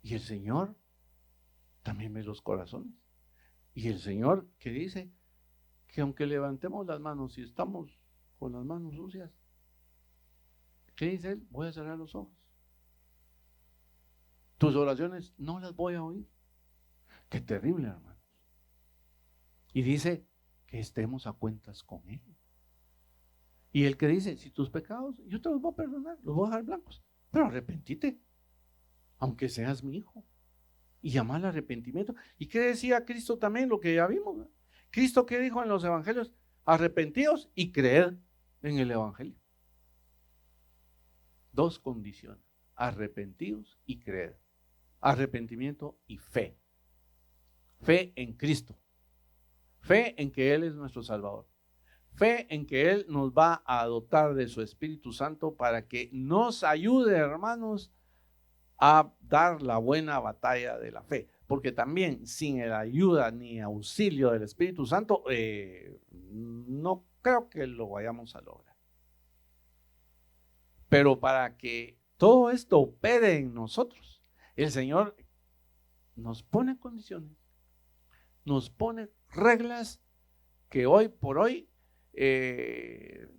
y el Señor también ve los corazones. Y el Señor que dice que aunque levantemos las manos y estamos con las manos sucias, ¿qué dice Él? Voy a cerrar los ojos. Tus oraciones no las voy a oír. Qué terrible, hermanos. Y dice que estemos a cuentas con Él. Y el que dice, si tus pecados, yo te los voy a perdonar, los voy a dejar blancos, pero arrepentite, aunque seas mi hijo. Y llama al arrepentimiento. ¿Y qué decía Cristo también? Lo que ya vimos, ¿no? Cristo, ¿qué dijo en los evangelios? Arrepentíos y creed en el evangelio. Dos condiciones: arrepentíos y creed. Arrepentimiento y fe. Fe en Cristo. Fe en que Él es nuestro Salvador. Fe en que Él nos va a dotar de su Espíritu Santo para que nos ayude, hermanos, a dar la buena batalla de la fe. Porque también sin la ayuda ni auxilio del Espíritu Santo, no creo que lo vayamos a lograr. Pero para que todo esto opere en nosotros, el Señor nos pone condiciones, nos pone reglas que hoy por hoy,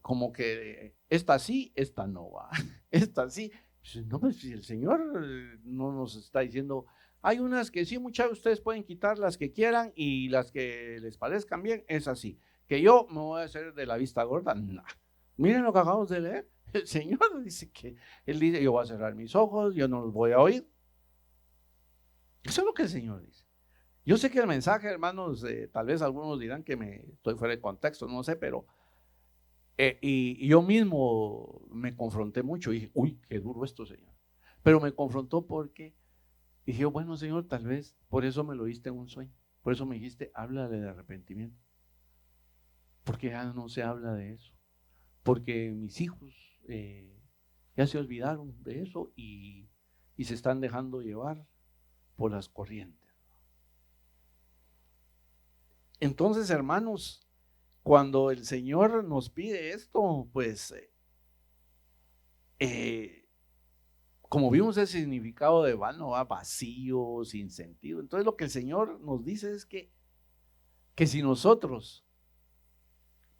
como que esta sí, esta no va, esta sí. No, pues si el Señor no nos está diciendo, hay unas que sí, muchachos, ustedes pueden quitar las que quieran y las que les parezcan bien, es así. Que yo me voy a hacer de la vista gorda, no. Miren lo que acabamos de leer. El Señor dice que, Él dice, yo voy a cerrar mis ojos, yo no los voy a oír. Eso es lo que el Señor dice. Yo sé que el mensaje, hermanos, tal vez algunos dirán que estoy fuera de contexto, no sé, pero y yo mismo me confronté mucho y dije, uy, qué duro esto, Señor. Pero me confrontó porque dije, bueno, Señor, tal vez por eso me lo diste en un sueño. Por eso me dijiste, háblale de arrepentimiento. Porque ya no se habla de eso. Porque mis hijos ya se olvidaron de eso y se están dejando llevar por las corrientes. Entonces, hermanos, cuando el Señor nos pide esto, pues, como vimos el significado de vano, vacío, sin sentido. Entonces lo que el Señor nos dice es que si nosotros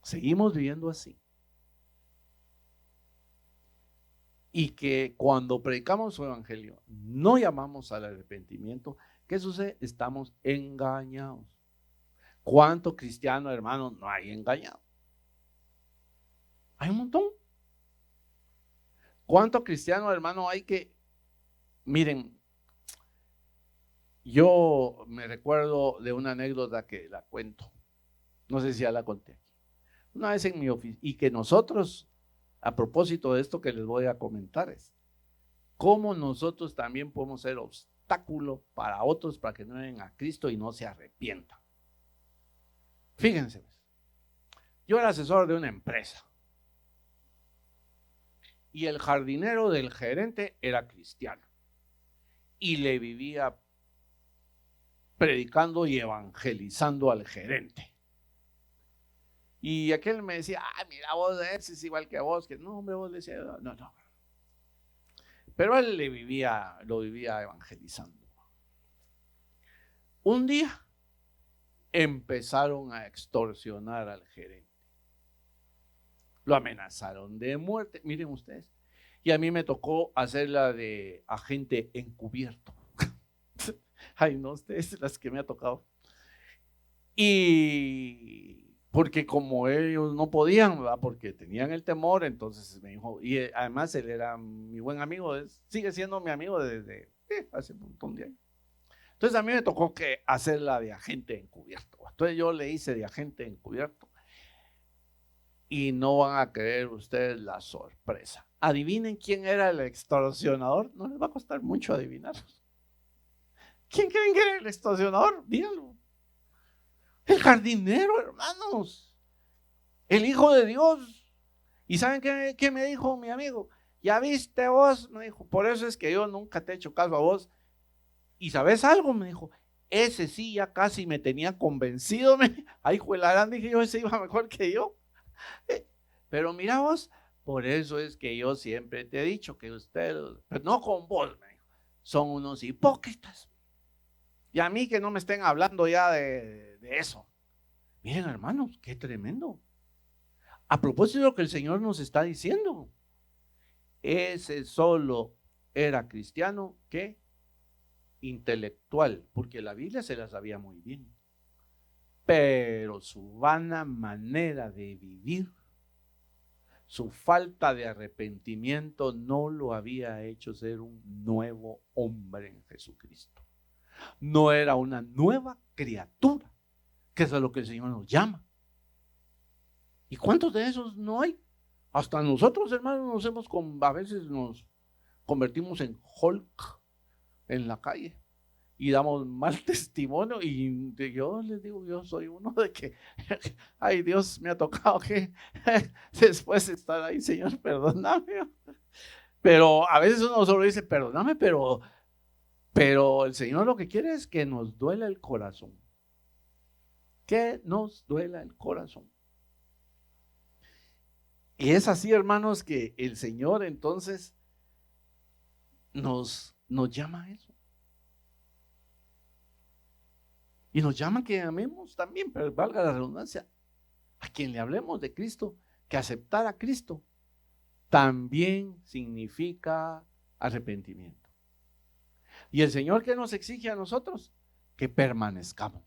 seguimos viviendo así, y que cuando predicamos su evangelio no llamamos al arrepentimiento, ¿qué sucede? Estamos engañados. ¿Cuánto cristiano, hermano, no hay engañado? Hay un montón. ¿Cuánto cristiano, hermano, hay que, miren, yo me recuerdo de una anécdota que la cuento, no sé si ya la conté aquí, una vez en mi oficina, y que nosotros, a propósito de esto que les voy a comentar, es cómo nosotros también podemos ser obstáculo para otros para que no vengan a Cristo y no se arrepientan. Fíjense, yo era asesor de una empresa y el jardinero del gerente era cristiano y le vivía predicando y evangelizando al gerente. Y aquel me decía, mira vos, ese es igual que vos, que no, hombre, vos le decía, no. Pero él lo vivía evangelizando. Un día empezaron a extorsionar al gerente. Lo amenazaron de muerte, miren ustedes. Y a mí me tocó hacerla de agente encubierto. Ay, no, ustedes las que me ha tocado. Y porque como ellos no podían, ¿verdad? Porque tenían el temor, entonces me dijo, y además él era mi buen amigo, sigue siendo mi amigo desde hace un montón de años. Entonces a mí me tocó hacerla de agente encubierto. Entonces yo le hice de agente encubierto. Y no van a creer ustedes la sorpresa. Adivinen quién era el extorsionador. No les va a costar mucho adivinar. ¿Quién creen que era el extorsionador? Díganlo. El jardinero, hermanos. El Hijo de Dios. ¿Y saben qué me dijo mi amigo? Ya viste vos, me dijo, por eso es que yo nunca te he hecho caso a vos. ¿Y sabes algo? Me dijo, ese sí ya casi me tenía convencido. Ay, juelarán, dije yo, ese iba mejor que yo. Pero mira vos, por eso es que yo siempre te he dicho que ustedes, pero no con vos, me dijo, son unos hipócritas. Y a mí que no me estén hablando ya de eso. Miren, hermanos, qué tremendo. A propósito de lo que el Señor nos está diciendo, ese solo era cristiano que intelectual, porque la Biblia se la sabía muy bien. Pero su vana manera de vivir, su falta de arrepentimiento no lo había hecho ser un nuevo hombre en Jesucristo. No era una nueva criatura, que es a lo que el Señor nos llama. ¿Y cuántos de esos no hay? Hasta nosotros, hermanos, a veces nos convertimos en Hulk en la calle y damos mal testimonio, y yo les digo, yo soy uno de que, ay, Dios, me ha tocado que después de estar ahí, Señor, perdóname. Pero a veces uno solo dice, perdóname, pero el Señor lo que quiere es que nos duela el corazón. Que nos duela el corazón. Y es así, hermanos, que el Señor entonces nos llama a eso. Y nos llama que amemos también, pero valga la redundancia, a quien le hablemos de Cristo, que aceptar a Cristo también significa arrepentimiento. Y el Señor, que nos exige a nosotros, que permanezcamos.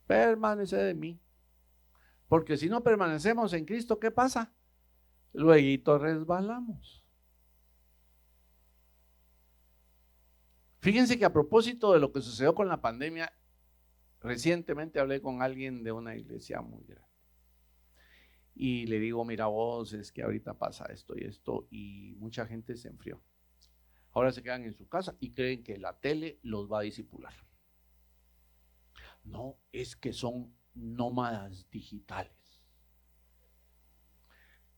Permanece de mí. Porque si no permanecemos en Cristo, ¿qué pasa? Luego resbalamos. Fíjense que a propósito de lo que sucedió con la pandemia, recientemente hablé con alguien de una iglesia muy grande. Y le digo, mira vos, es que ahorita pasa esto y esto, y mucha gente se enfrió. Ahora se quedan en su casa y creen que la tele los va a disipular. No, es que son nómadas digitales.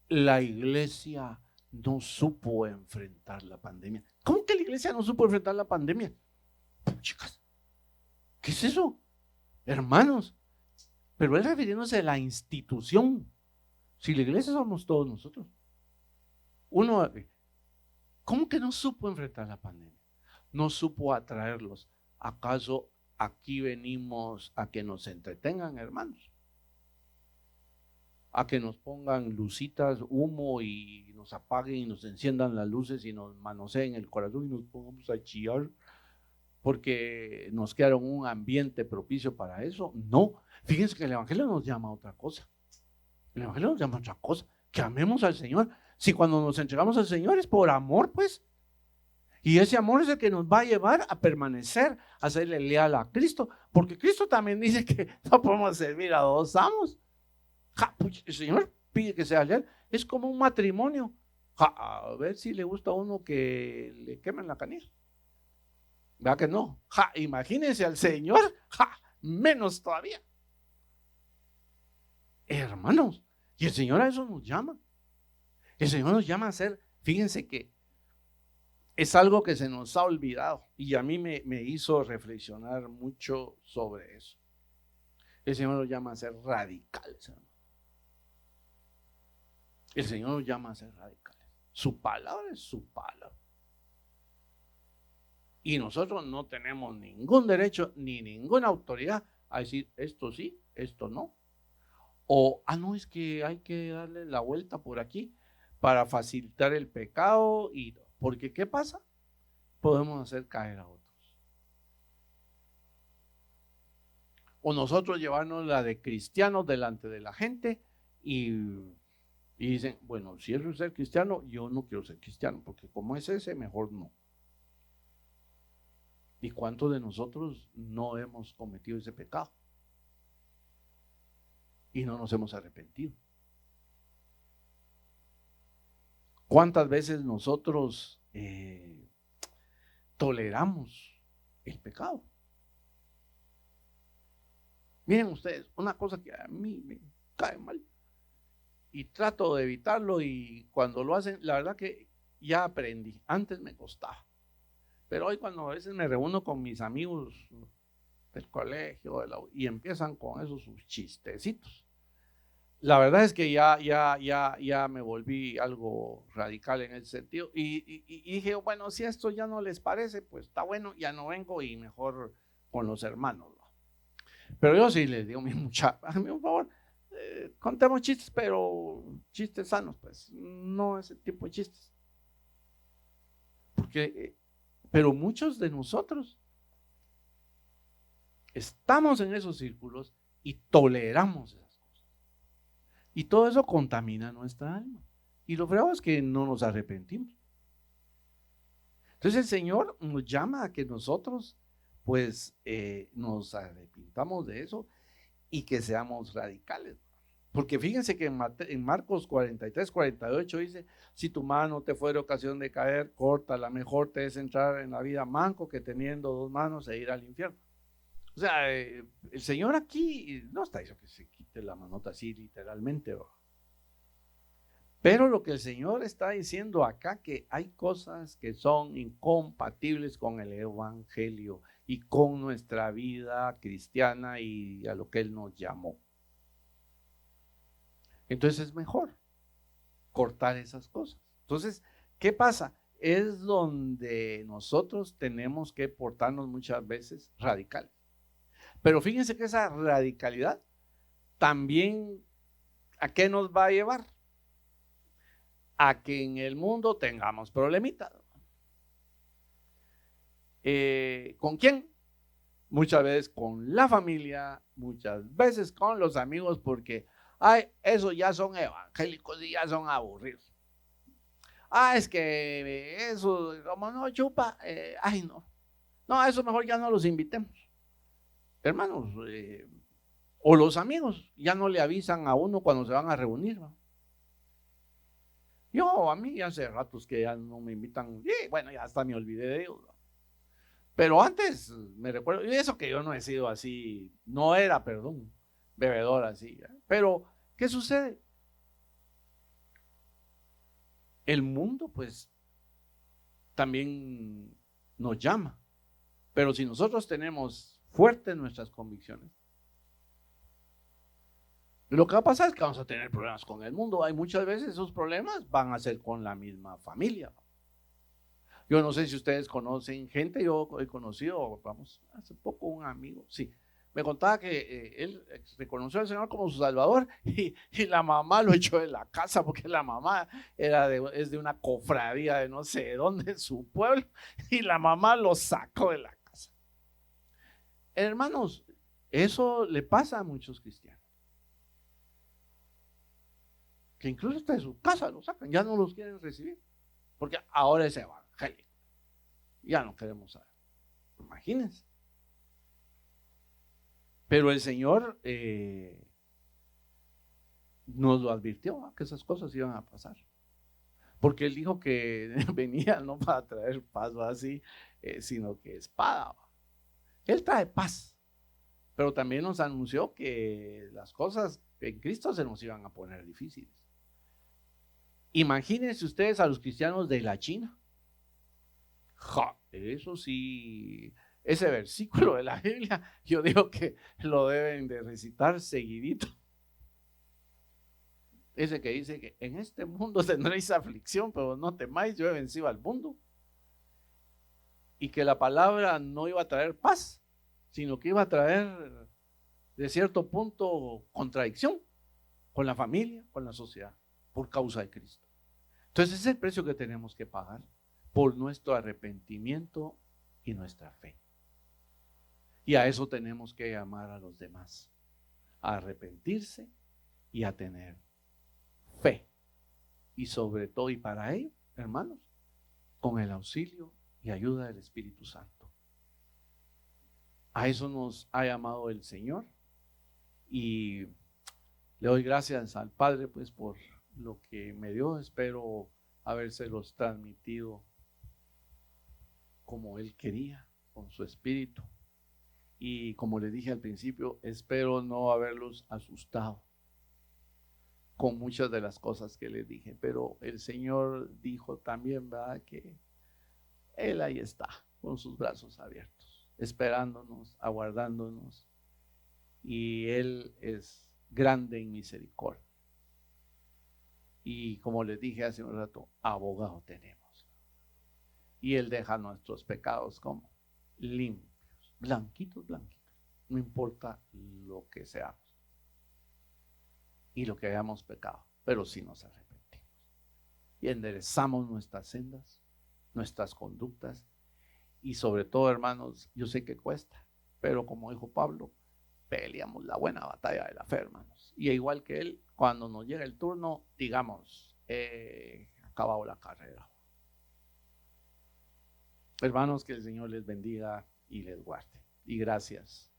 La iglesia no supo enfrentar la pandemia. ¿Cómo que la iglesia no supo enfrentar la pandemia? Chicas, ¿qué es eso? Hermanos, pero él refiriéndose a la institución. Si la iglesia somos todos nosotros. ¿Cómo que no supo enfrentar la pandemia? No supo atraerlos. ¿Acaso aquí venimos a que nos entretengan, hermanos? A que nos pongan lucitas, humo, y nos apaguen y nos enciendan las luces y nos manoseen el corazón y nos pongamos a chillar porque nos quedaron un ambiente propicio para eso. No, fíjense que el Evangelio nos llama a otra cosa. El Evangelio nos llama a otra cosa, que amemos al Señor. Si cuando nos entregamos al Señor es por amor, pues. Y ese amor es el que nos va a llevar a permanecer, a serle leal a Cristo, porque Cristo también dice que no podemos servir a dos amos. El Señor pide que sea leal. Es como un matrimonio. A ver si le gusta a uno que le quemen la canilla. ¿Verdad que no? Imagínense al Señor, menos todavía. Hermanos, y el Señor a eso nos llama. El Señor nos llama a ser, fíjense que es algo que se nos ha olvidado y a mí me hizo reflexionar mucho sobre eso. El Señor nos llama a ser radicales, hermano. El Señor nos llama a ser radicales. Su palabra es su palabra. Y nosotros no tenemos ningún derecho ni ninguna autoridad a decir esto sí, esto no. O, no, es que hay que darle la vuelta por aquí para facilitar el pecado. Porque ¿qué pasa? Podemos hacer caer a otros. O nosotros llevarnos la de cristianos delante de la gente y dicen, bueno, si es ser cristiano, yo no quiero ser cristiano, porque como es ese, mejor no. ¿Y cuántos de nosotros no hemos cometido ese pecado? Y no nos hemos arrepentido. ¿Cuántas veces nosotros toleramos el pecado? Miren ustedes, una cosa que a mí me cae mal y trato de evitarlo, y cuando lo hacen, la verdad que ya aprendí. Antes me costaba, pero hoy cuando a veces me reúno con mis amigos del colegio y empiezan con esos sus chistecitos, la verdad es que ya me volví algo radical en ese sentido y dije, bueno, si esto ya no les parece, pues está bueno, ya no vengo y mejor con los hermanos, ¿no? Pero yo sí les digo, mi muchacha, hazme un favor, contemos chistes, pero chistes sanos, pues, no ese tipo de chistes. Porque, pero muchos de nosotros estamos en esos círculos y toleramos esas cosas. Y todo eso contamina nuestra alma. Y lo feo es que no nos arrepentimos. Entonces el Señor nos llama a que nosotros, pues, nos arrepintamos de eso y que seamos radicales. Porque fíjense que en Marcos 43, 48 dice, si tu mano te fuera ocasión de caer, córtala, mejor te es entrar en la vida manco que teniendo dos manos e ir al infierno. O sea, el Señor aquí no está diciendo que se quite la manota así literalmente, ¿no? Pero lo que el Señor está diciendo acá, que hay cosas que son incompatibles con el Evangelio y con nuestra vida cristiana y a lo que Él nos llamó. Entonces es mejor cortar esas cosas. Entonces, ¿qué pasa? Es donde nosotros tenemos que portarnos muchas veces radicales. Pero fíjense que esa radicalidad también, ¿a qué nos va a llevar? A que en el mundo tengamos problemitas. ¿Con quién? Muchas veces con la familia, muchas veces con los amigos, porque esos ya son evangélicos y ya son aburridos. Es que eso, como no chupa, no, eso mejor ya no los invitemos. Hermanos, o los amigos ya no le avisan a uno cuando se van a reunir, ¿no? A mí hace ratos que ya no me invitan, bueno, ya hasta me olvidé de ellos, ¿no? Pero antes me recuerdo, y eso que yo no he sido así, no era, perdón, bebedor así, ¿eh? Pero, ¿qué sucede? El mundo, pues, también nos llama, pero si nosotros tenemos fuertes nuestras convicciones, lo que va a pasar es que vamos a tener problemas con el mundo. Hay muchas veces esos problemas van a ser con la misma familia. Yo no sé si ustedes conocen gente, yo he conocido, hace poco un amigo, sí, me contaba que él reconoció al Señor como su Salvador y la mamá lo echó de la casa porque la mamá es de una cofradía de no sé dónde en su pueblo y la mamá lo sacó de la casa. Hermanos, eso le pasa a muchos cristianos, que incluso hasta de su casa lo sacan, ya no los quieren recibir, porque ahora es evangélico, ya no queremos saber. Imagínense. Pero el Señor nos lo advirtió, que esas cosas iban a pasar, porque Él dijo que venía no para traer paz así, sino que espada. Él trae paz, pero también nos anunció que las cosas en Cristo se nos iban a poner difíciles. Imagínense ustedes a los cristianos de la China, Ja, eso sí, ese versículo de la Biblia, yo digo que lo deben de recitar seguidito. Ese que dice que en este mundo tendréis aflicción, pero no temáis, yo he vencido al mundo. Y que la palabra no iba a traer paz, sino que iba a traer de cierto punto contradicción con la familia, con la sociedad, por causa de Cristo. Entonces ese es el precio que tenemos que pagar por nuestro arrepentimiento y nuestra fe. Y a eso tenemos que llamar a los demás, a arrepentirse y a tener fe. Y sobre todo, y para ello, hermanos, con el auxilio y ayuda del Espíritu Santo. A eso nos ha llamado el Señor. Y le doy gracias al Padre pues por lo que me dio. Espero habérselos transmitido como Él quería, con su Espíritu. Y como les dije al principio, espero no haberlos asustado con muchas de las cosas que les dije. Pero el Señor dijo también, ¿verdad?, que Él ahí está, con sus brazos abiertos, esperándonos, aguardándonos. Y Él es grande en misericordia. Y como les dije hace un rato, abogado tenemos. Y Él deja nuestros pecados como limpios, blanquitos, blanquitos. No importa lo que seamos y lo que hayamos pecado, pero sí nos arrepentimos. Y enderezamos nuestras sendas, nuestras conductas. Y sobre todo, hermanos, yo sé que cuesta, pero como dijo Pablo, peleamos la buena batalla de la fe, hermanos. Y igual que él, cuando nos llega el turno, digamos, acabado la carrera. Hermanos, que el Señor les bendiga y les guarde. Y gracias